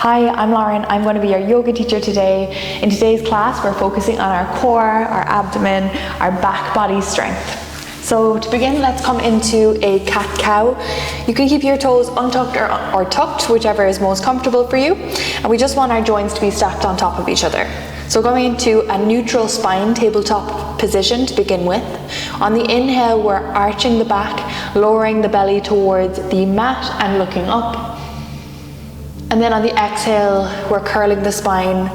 Hi, I'm Lauren. I'm going to be your yoga teacher today. In today's class, we're focusing on our core, our abdomen, our back body strength. So to begin, let's come into a cat-cow. You can keep your toes untucked or tucked, whichever is most comfortable for you. And we just want our joints to be stacked on top of each other. So going into a neutral spine tabletop position to begin with. On the inhale, we're arching the back, lowering the belly towards the mat and looking up. And then on the exhale, we're curling the spine,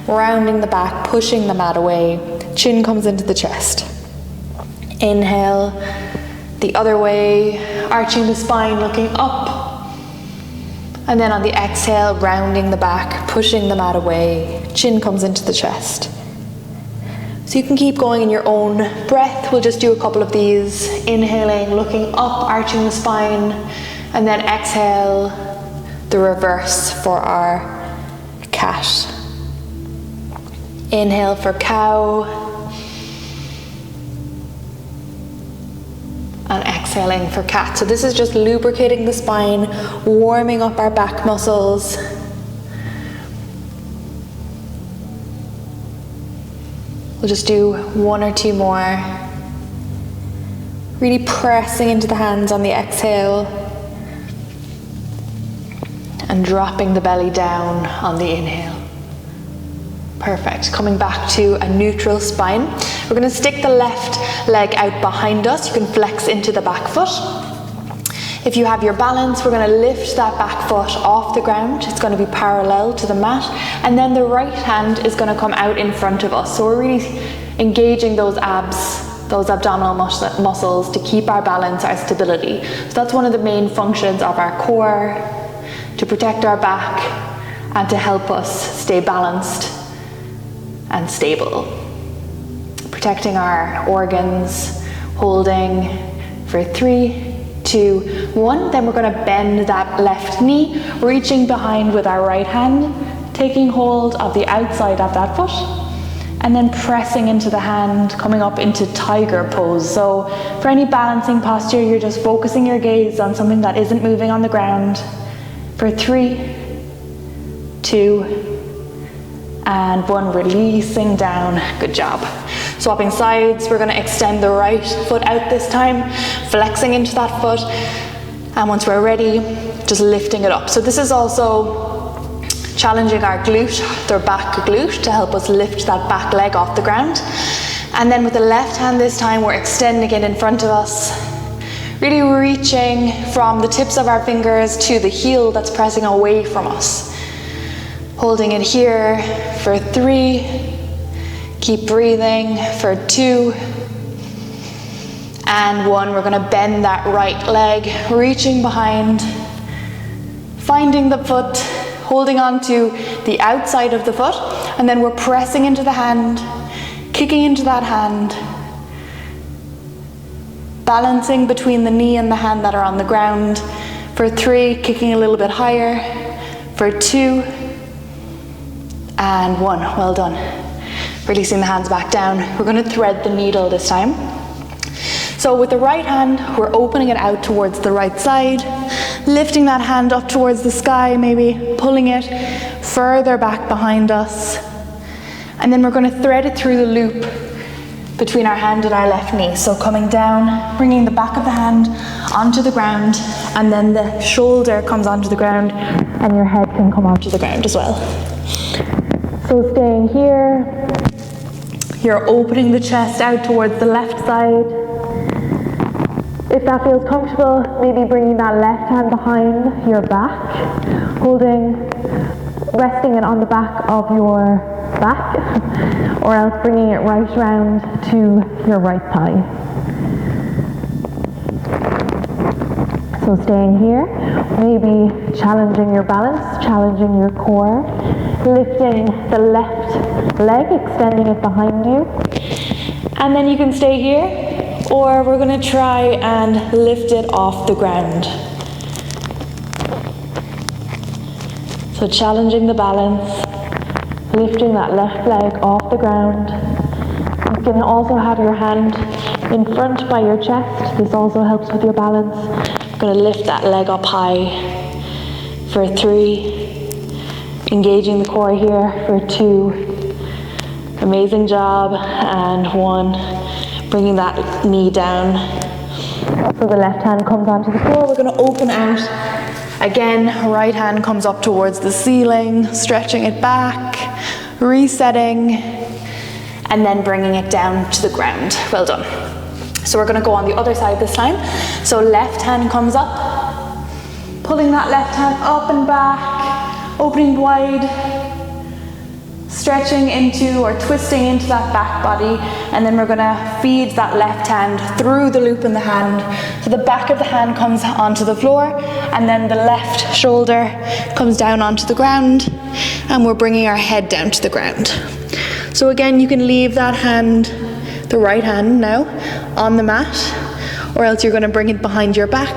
rounding the back, pushing the mat away. Chin comes into the chest. Inhale, the other way, arching the spine, looking up. And then on the exhale, rounding the back, pushing the mat away. Chin comes into the chest. So you can keep going in your own breath. We'll just do a couple of these. Inhaling, looking up, arching the spine. And then exhale, the reverse for our cat. Inhale for cow. And exhaling for cat. So this is just lubricating the spine, warming up our back muscles. We'll just do one or two more. Really pressing into the hands on the exhale. And dropping the belly down on the inhale. Perfect. Coming back to a neutral spine. We're going to stick the left leg out behind us. You can flex into the back foot. If you have your balance, we're going to lift that back foot off the ground. It's going to be parallel to the mat. And then the right hand is going to come out in front of us. So we're really engaging those abs, those abdominal muscles to keep our balance, our stability. So that's one of the main functions of our core, to protect our back and to help us stay balanced and stable. Protecting our organs, holding for 3, 2, 1. Then we're going to bend that left knee, reaching behind with our right hand, taking hold of the outside of that foot, and then pressing into the hand, coming up into tiger pose. So for any balancing posture, you're just focusing your gaze on something that isn't moving on the ground. For 3, 2, and 1, releasing down. Good job. Swapping sides, we're going to extend the right foot out this time, flexing into that foot, and once we're ready, just lifting it up. So this is also challenging our glute, the back glute, to help us lift that back leg off the ground. And then with the left hand this time, we're extending it in front of us, really reaching from the tips of our fingers to the heel that's pressing away from us. Holding it here for 3, keep breathing for 2, and 1. We're going to bend that right leg, reaching behind, finding the foot, holding on to the outside of the foot, and then we're pressing into the hand, kicking into that hand, balancing between the knee and the hand that are on the ground. For 3, kicking a little bit higher. For 2, and 1. Well done. Releasing the hands back down. We're going to thread the needle this time. So with the right hand, we're opening it out towards the right side, lifting that hand up towards the sky, maybe pulling it further back behind us. And then we're going to thread it through the loop between our hand and our left knee. So coming down, bringing the back of the hand onto the ground, and then the shoulder comes onto the ground, and your head can come onto the ground as well. So staying here, you're opening the chest out towards the left side. If that feels comfortable, maybe bringing that left hand behind your back, resting it on the back of your back, or else bringing it right round to your right thigh. So staying here, maybe challenging your balance, challenging your core, lifting the left leg, extending it behind you. And then you can stay here, or we're going to try and lift it off the ground. So challenging the balance, lifting that left leg off the ground. You can also have your hand in front by your chest. This also helps with your balance. I'm going to lift that leg up high for 3, Engaging the core here for 2. Amazing job. And 1. Bringing that knee down. So the left hand comes onto the floor. We're going to open out. Again, right hand comes up towards the ceiling, stretching it back, resetting, and then bringing it down to the ground. Well done. So we're going to go on the other side this time. So left hand comes up, pulling that left hand up and back, opening wide, stretching into or twisting into that back body, and then we're going to feed that left hand through the loop in the hand. So the back of the hand comes onto the floor, and then the left shoulder comes down onto the ground, and we're bringing our head down to the ground. So again, you can leave that hand, the right hand now, on the mat, or else you're going to bring it behind your back,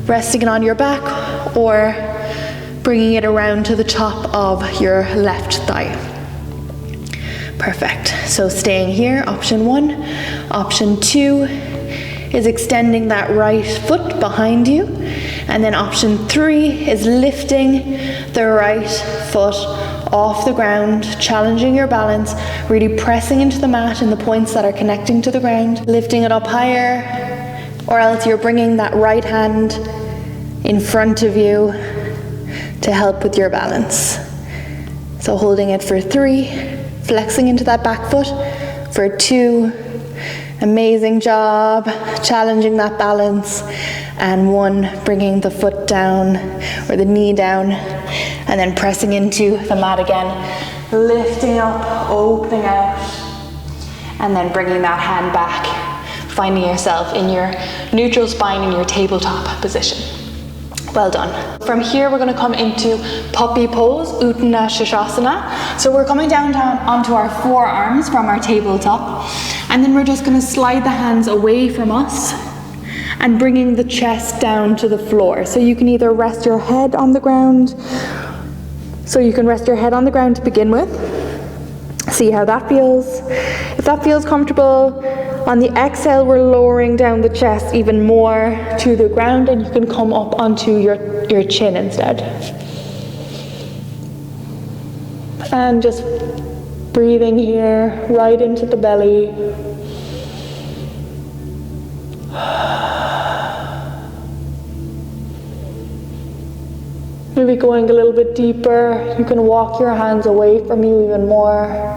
resting it on your back, or bringing it around to the top of your left thigh. Perfect. So staying here, option 1. Option 2 is extending that right foot behind you. And then option 3 is lifting the right foot off the ground, challenging your balance, really pressing into the mat and the points that are connecting to the ground, lifting it up higher, or else you're bringing that right hand in front of you to help with your balance. So holding it for 3, flexing into that back foot for 2, amazing job, challenging that balance, and 1, bringing the foot down or the knee down, and then pressing into the mat again, lifting up, opening out, and then bringing that hand back, finding yourself in your neutral spine in your tabletop position. Well done. From here, we're going to come into puppy pose, Uttanasana. So we're coming down onto our forearms from our tabletop, and then we're just going to slide the hands away from us and bringing the chest down to the floor. So you can either rest your head on the ground. So you can rest your head on the ground to begin with. See how that feels. If that feels comfortable, on the exhale, we're lowering down the chest even more to the ground, and you can come up onto your chin instead. And just breathing here, right into the belly. Maybe going a little bit deeper, you can walk your hands away from you even more.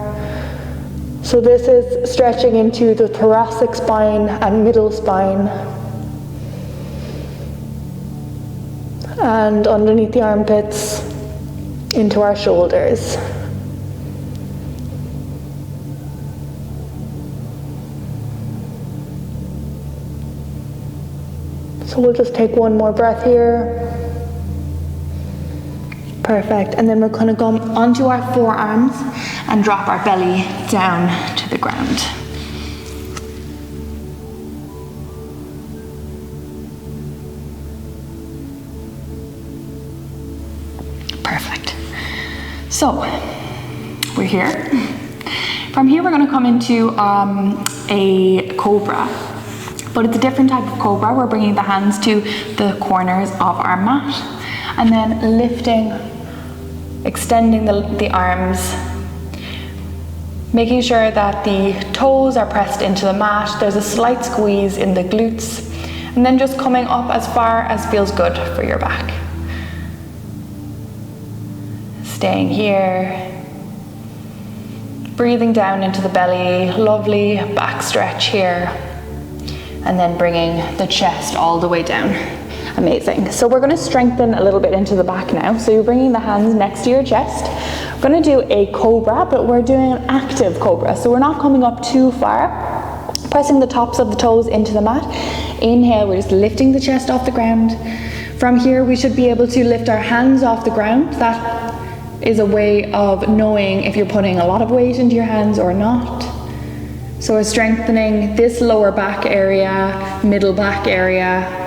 So this is stretching into the thoracic spine and middle spine. And underneath the armpits, into our shoulders. So we'll just take one more breath here. Perfect. And then we're going to go onto our forearms and drop our belly down to the ground. Perfect. So we're here. From here, we're going to come into a Cobra. But it's a different type of Cobra. We're bringing the hands to the corners of our mat and then lifting, extending the arms, making sure that the toes are pressed into the mat. There's a slight squeeze in the glutes, and then just coming up as far as feels good for your back. Staying here, breathing down into the belly, lovely back stretch here, and then bringing the chest all the way down. Amazing. So we're going to strengthen a little bit into the back now. So you're bringing the hands next to your chest. We're going to do a Cobra, but we're doing an active Cobra. So we're not coming up too far. Pressing the tops of the toes into the mat. Inhale, we're just lifting the chest off the ground. From here, we should be able to lift our hands off the ground. That is a way of knowing if you're putting a lot of weight into your hands or not. So we're strengthening this lower back area, middle back area.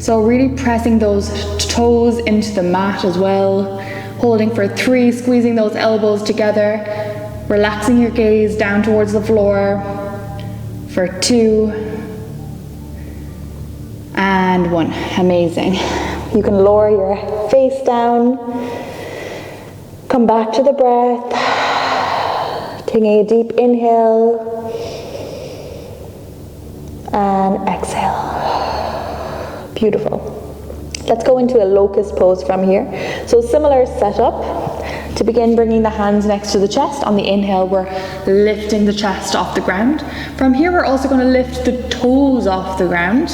So really pressing those toes into the mat as well. Holding for 3, squeezing those elbows together. Relaxing your gaze down towards the floor for 2. And 1. Amazing. You can lower your face down. Come back to the breath. Taking a deep inhale and exhale. Beautiful. Let's go into a locust pose from here. So similar setup. To begin, bringing the hands next to the chest. On the inhale, we're lifting the chest off the ground. From here, we're also going to lift the toes off the ground.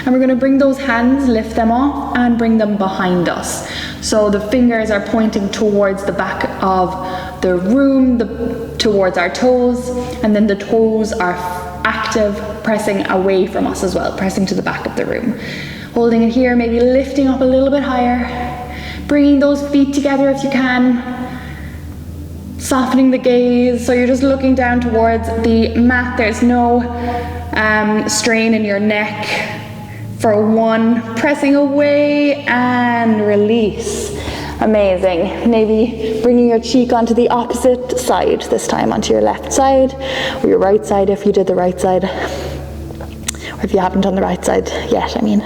And we're going to bring those hands, lift them off, and bring them behind us. So the fingers are pointing towards the back of the room, towards our toes, and then the toes are active, pressing away from us as well, pressing to the back of the room. Holding it here, maybe lifting up a little bit higher. Bringing those feet together if you can. Softening the gaze, so you're just looking down towards the mat. There's no strain in your neck. For one, pressing away and release. Amazing. Maybe bringing your cheek onto the opposite side, this time onto your left side, or your right side if you did the right side. Or if you haven't done the right side yet, I mean.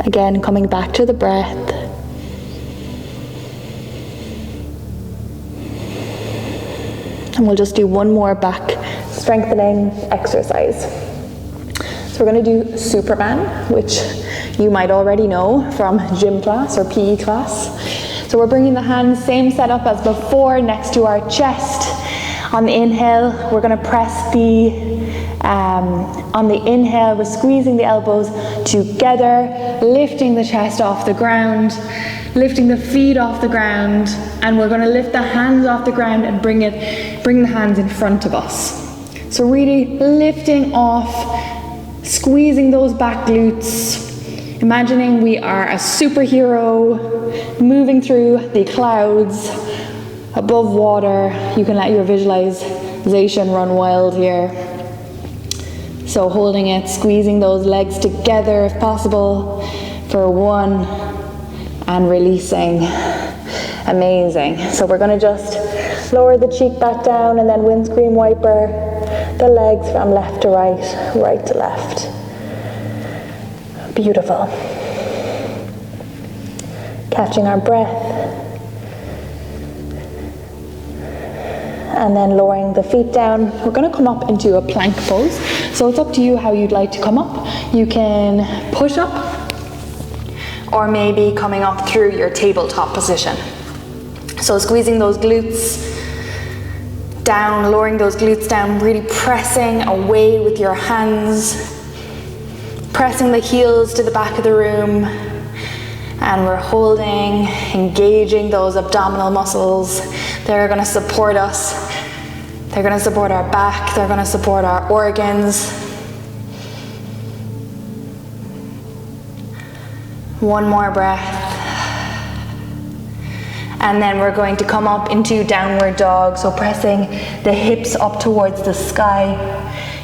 Again, coming back to the breath. And we'll just do one more back strengthening exercise. So we're going to do Superman, which you might already know from gym class or PE class. So we're bringing the hands, same setup as before, next to our chest. On the inhale, we're going to press on the inhale, we're squeezing the elbows together, lifting the chest off the ground, lifting the feet off the ground, and we're going to lift the hands off the ground and bring the hands in front of us. So really lifting off, squeezing those back glutes, imagining we are a superhero moving through the clouds above water. You can let your visualization run wild here. So holding it, squeezing those legs together if possible for one, and releasing. Amazing. So we're going to just lower the cheek back down and then windscreen wiper the legs from left to right, right to left. Beautiful. Catching our breath. And then lowering the feet down. We're going to come up into a plank pose. So it's up to you how you'd like to come up. You can push up, or maybe coming up through your tabletop position. So squeezing those glutes down, lowering those glutes down, really pressing away with your hands, pressing the heels to the back of the room. And we're holding, engaging those abdominal muscles. They're going to support us. They're going to support our back. They're going to support our organs. One more breath. And then we're going to come up into downward dog. So pressing the hips up towards the sky.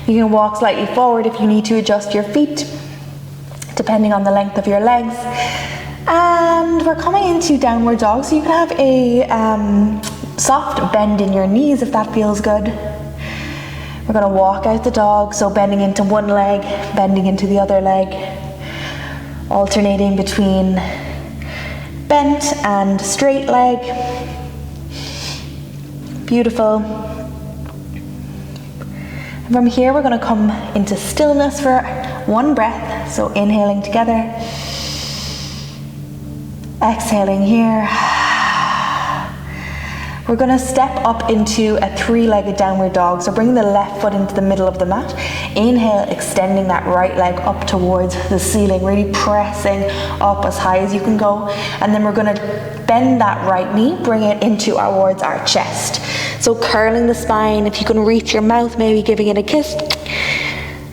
You can walk slightly forward if you need to adjust your feet, depending on the length of your legs. And we're coming into downward dog, so you can have a soft bend in your knees if that feels good. We're going to walk out the dog, so bending into one leg, bending into the other leg, alternating between bent and straight leg. Beautiful. And from here we're going to come into stillness for one breath, so inhaling together. Exhaling here. We're going to step up into a three-legged downward dog. So bring the left foot into the middle of the mat. Inhale, extending that right leg up towards the ceiling, really pressing up as high as you can go. And then we're going to bend that right knee, bring it into towards our chest. So curling the spine, if you can reach your mouth, maybe giving it a kiss.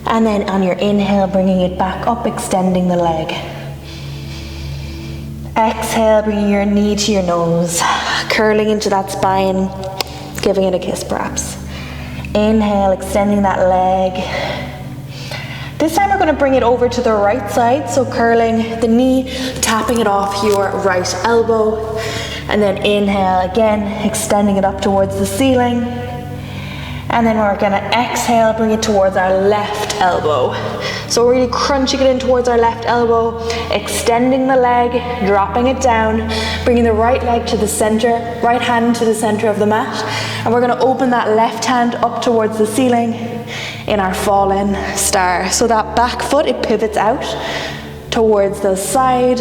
And then on your inhale, bringing it back up, extending the leg. Exhale, bringing your knee to your nose, curling into that spine, giving it a kiss perhaps. Inhale, extending that leg. This time we're going to bring it over to the right side, so curling the knee, tapping it off your right elbow. And then inhale again, extending it up towards the ceiling. And then we're gonna exhale, bring it towards our left elbow. So we're really crunching it in towards our left elbow, extending the leg, dropping it down, bringing the right leg to the center, right hand to the center of the mat. And we're gonna open that left hand up towards the ceiling in our fallen star. So that back foot, it pivots out towards the side,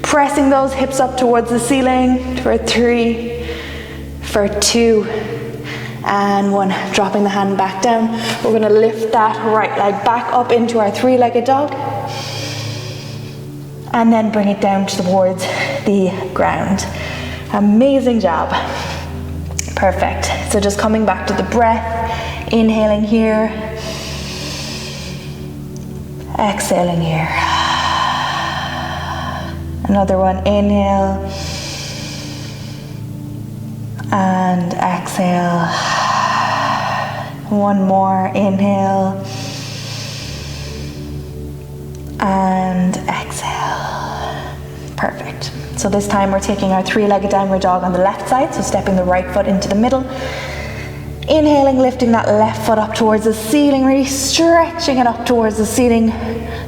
pressing those hips up towards the ceiling for 3, for 2, and 1. Dropping the hand back down. We're going to lift that right leg back up into our 3-legged dog, and then bring it down towards the ground. Amazing job. Perfect. So just coming back to the breath, inhaling here, exhaling here. Another one, inhale and exhale. One more, inhale and exhale. Perfect. So this time we're taking our 3-legged downward dog on the left side, so stepping the right foot into the middle. Inhaling, lifting that left foot up towards the ceiling, really stretching it up towards the ceiling,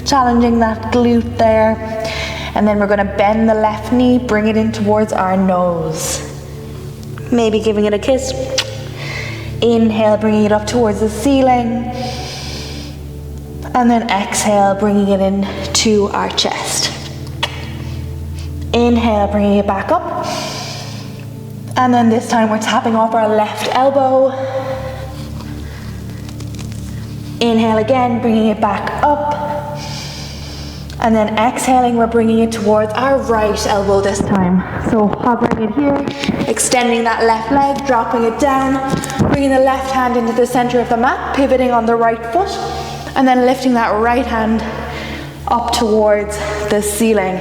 challenging that glute there. And then we're going to bend the left knee, bring it in towards our nose. Maybe giving it a kiss. Inhale, bringing it up towards the ceiling. And then exhale, bringing it in to our chest. Inhale, bringing it back up. And then this time we're tapping off our left elbow. Inhale again, bringing it back up. And then exhaling, we're bringing it towards our right elbow this time. So hovering it here, extending that left leg, dropping it down, bringing the left hand into the center of the mat, pivoting on the right foot, and then lifting that right hand up towards the ceiling.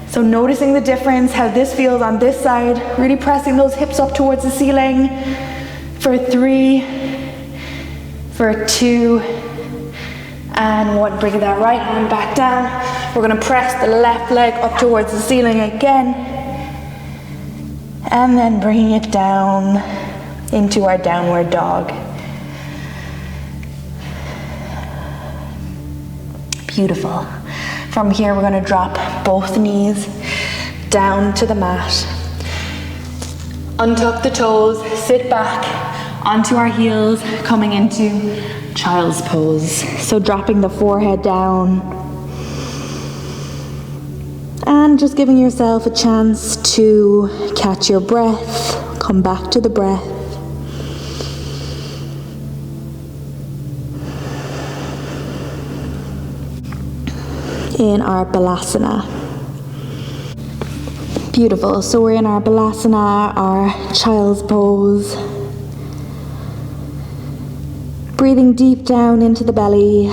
So noticing the difference, how this feels on this side, really pressing those hips up towards the ceiling for 3, for 2, and 1. Bringing that right hand back down. We're going to press the left leg up towards the ceiling again, and then bringing it down into our downward dog. Beautiful. From here we're going to drop both knees down to the mat. Untuck the toes, sit back onto our heels, coming into Child's Pose. So dropping the forehead down and just giving yourself a chance to catch your breath, come back to the breath. In our Balasana. Beautiful. So we're in our Balasana, our Child's Pose. Breathing deep down into the belly.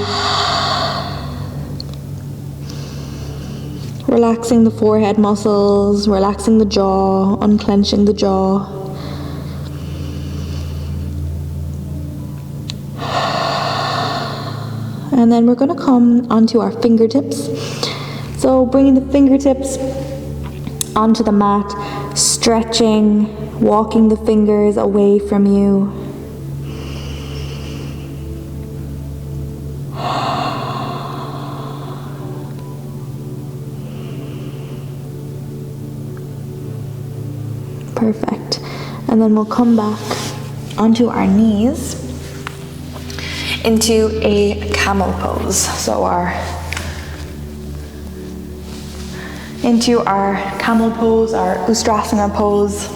Relaxing the forehead muscles, relaxing the jaw, unclenching the jaw. And then we're going to come onto our fingertips. So bringing the fingertips onto the mat, stretching, walking the fingers away from you. Perfect. And then we'll come back onto our knees into a Camel Pose. So into our Camel Pose, our Uttanasana pose.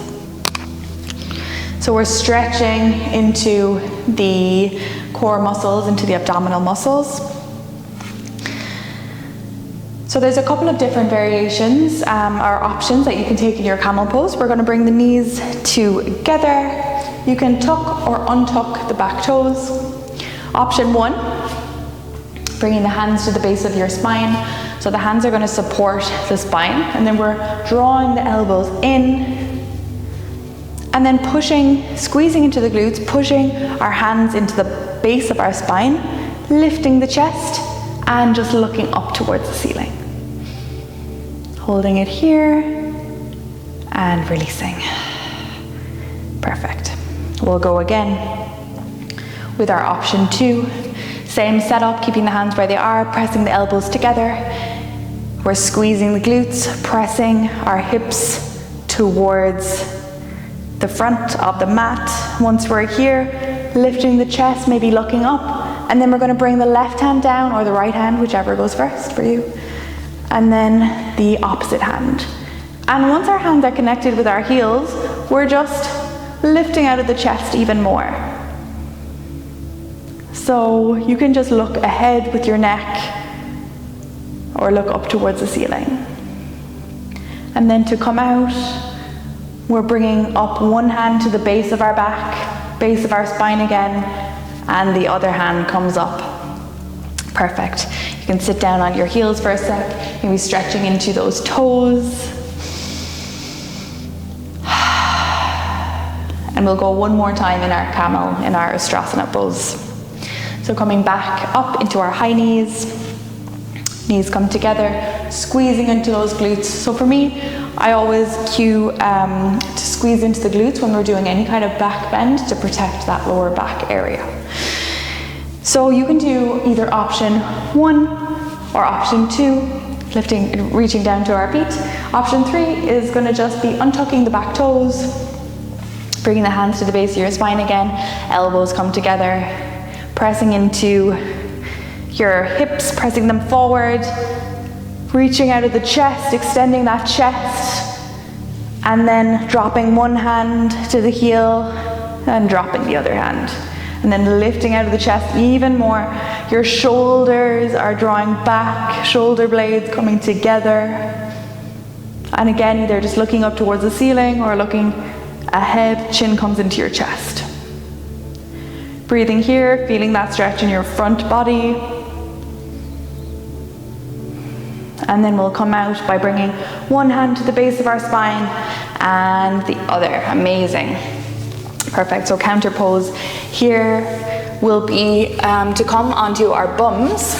So we're stretching into the core muscles, into the abdominal muscles. So there's a couple of different variations or options that you can take in your Camel Pose. We're going to bring the knees together. You can tuck or untuck the back toes. Option 1, bringing the hands to the base of your spine. So the hands are going to support the spine, and then we're drawing the elbows in, and then pushing, squeezing into the glutes, pushing our hands into the base of our spine, lifting the chest, and just looking up towards the ceiling. Holding it here, and releasing. Perfect. We'll go again. with our option 2. Same setup, keeping the hands where they are, pressing the elbows together. We're squeezing the glutes, pressing our hips towards the front of the mat. Once we're here, lifting the chest, maybe looking up, and then we're going to bring the left hand down or the right hand, whichever goes first for you, and then the opposite hand. And once our hands are connected with our heels, we're just lifting out of the chest even more. So you can just look ahead with your neck or look up towards the ceiling. And then to come out, we're bringing up one hand to the base of our back, base of our spine again, and the other hand comes up. Perfect. You can sit down on your heels for a sec, maybe stretching into those toes. And we'll go one more time in our camel, in our Uttanasana pose. So coming back up into our high knees, knees come together, squeezing into those glutes. So for me, I always cue to squeeze into the glutes when we're doing any kind of back bend to protect that lower back area. So you can do either option 1 or option 2, lifting, reaching down to our feet. Option 3 is going to just be untucking the back toes, bringing the hands to the base of your spine again, elbows come together, pressing into your hips, pressing them forward, reaching out of the chest, extending that chest, and then dropping one hand to the heel and dropping the other hand. And then lifting out of the chest even more. Your shoulders are drawing back, shoulder blades coming together. And again, either just looking up towards the ceiling or looking ahead, chin comes into your chest. Breathing here, feeling that stretch in your front body. And then we'll come out by bringing one hand to the base of our spine and the other. Amazing. Perfect. So counter pose here will be to come onto our bums.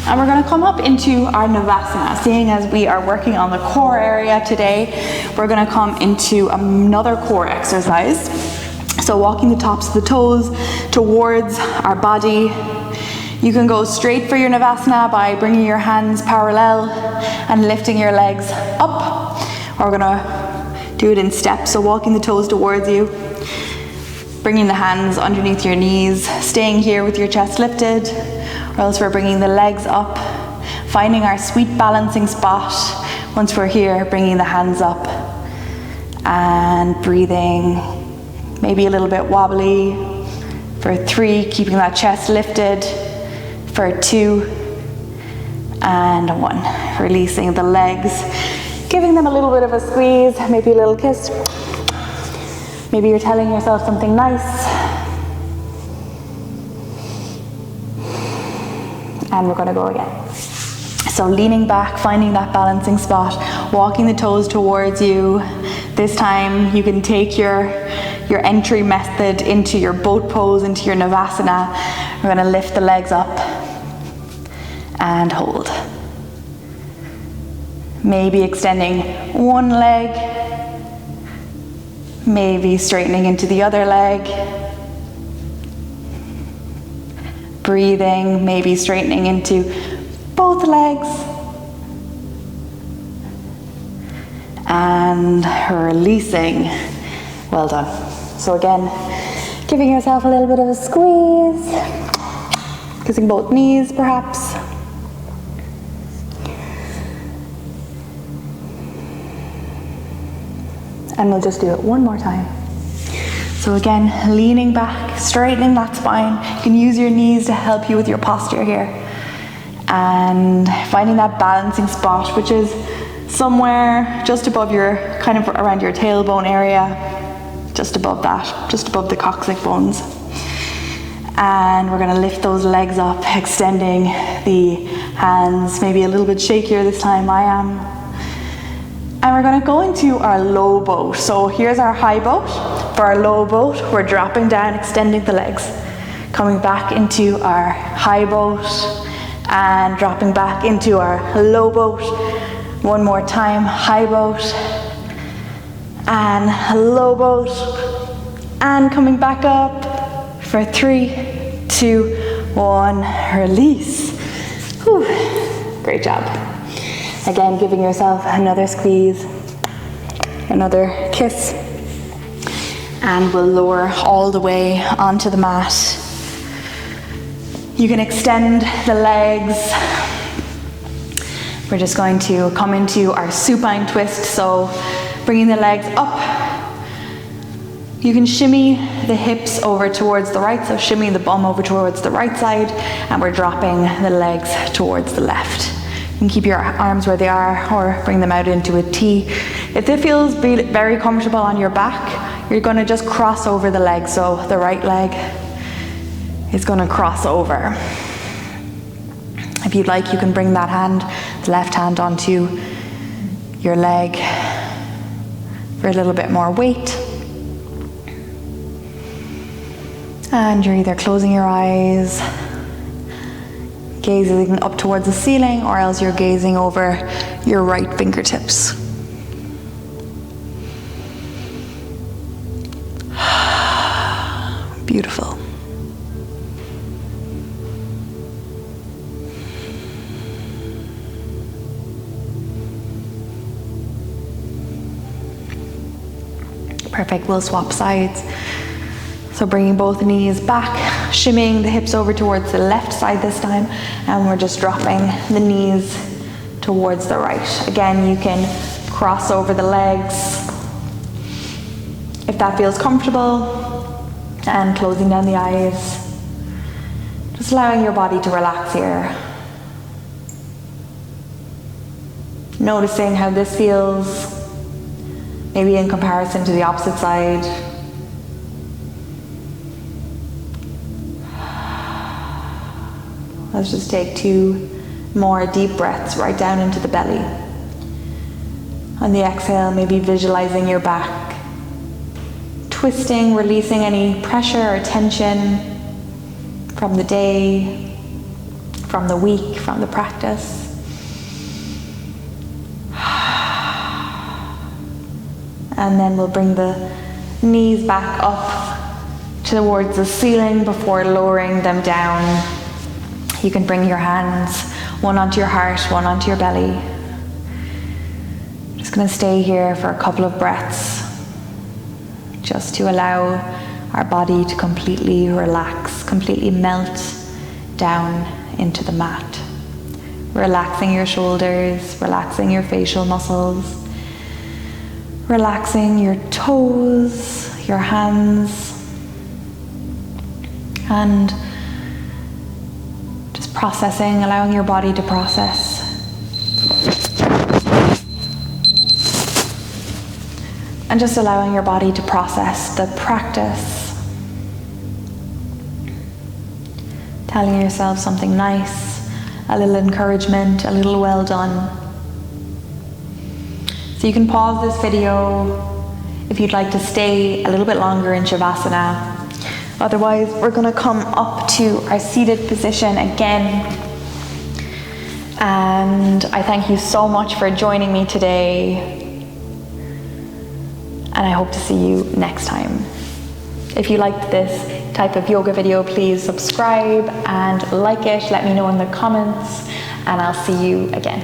And we're going to come up into our Navasana. Seeing as we are working on the core area today, we're going to come into another core exercise. So walking the tops of the toes towards our body. You can go straight for your Navasana by bringing your hands parallel and lifting your legs up. Or we're going to do it in steps, so walking the toes towards you, bringing the hands underneath your knees, staying here with your chest lifted, or else we're bringing the legs up, finding our sweet balancing spot. Once we're here, bringing the hands up and breathing, maybe a little bit wobbly. For 3, keeping that chest lifted. For 2 and 1, releasing the legs, giving them a little bit of a squeeze, maybe a little kiss. Maybe you're telling yourself something nice. And we're going to go again. So leaning back, finding that balancing spot, walking the toes towards you. This time you can take your entry method into your boat pose, into your Navasana. We're going to lift the legs up and hold. Maybe extending one leg, maybe straightening into the other leg. Breathing, maybe straightening into both legs. And releasing. Well done. So again, giving yourself a little bit of a squeeze. Kissing both knees perhaps. And we'll just do it one more time. So again, leaning back, straightening that spine. You can use your knees to help you with your posture here. And finding that balancing spot, which is somewhere just above your, kind of around your tailbone area, just above that, just above the coccyx bones. And we're gonna lift those legs up, extending the hands, maybe a little bit shakier this time, I am. And we're going to go into our low boat. So here's our high boat. For our low boat, we're dropping down, extending the legs. Coming back into our high boat and dropping back into our low boat. One more time, high boat and low boat. And coming back up for 3, 2, 1, release. Whew. Great job. Again, giving yourself another squeeze, another kiss, and we'll lower all the way onto the mat. You can extend the legs. We're just going to come into our supine twist, so bringing the legs up. You can shimmy the hips over towards the right, so shimmy the bum over towards the right side, and we're dropping the legs towards the left. You can keep your arms where they are or bring them out into a T. If it feels very comfortable on your back, you're going to just cross over the leg, so the right leg is going to cross over. If you'd like, you can bring that hand, the left hand, onto your leg for a little bit more weight. And you're either closing your eyes, gazing up towards the ceiling, or else you're gazing over your right fingertips. Beautiful. Perfect, we'll swap sides. So bringing both knees back, shimmying the hips over towards the left side this time, and we're just dropping the knees towards the right. Again, you can cross over the legs if that feels comfortable, and closing down the eyes. Just allowing your body to relax here. Noticing how this feels, maybe in comparison to the opposite side. Let's just take 2 more deep breaths right down into the belly. On the exhale, maybe visualizing your back, twisting, releasing any pressure or tension from the day, from the week, from the practice. And then we'll bring the knees back up towards the ceiling before lowering them down. You can bring your hands, one onto your heart, one onto your belly. Just going to stay here for a couple of breaths, just to allow our body to completely relax, completely melt down into the mat. Relaxing your shoulders, relaxing your facial muscles, relaxing your toes, your hands, and just processing, allowing your body to process. And just allowing your body to process the practice. Telling yourself something nice, a little encouragement, a little well done. So you can pause this video if you'd like to stay a little bit longer in Shavasana. Otherwise, we're going to come up to our seated position again. And I thank you so much for joining me today. And I hope to see you next time. If you liked this type of yoga video, please subscribe and like it. Let me know in the comments, and I'll see you again.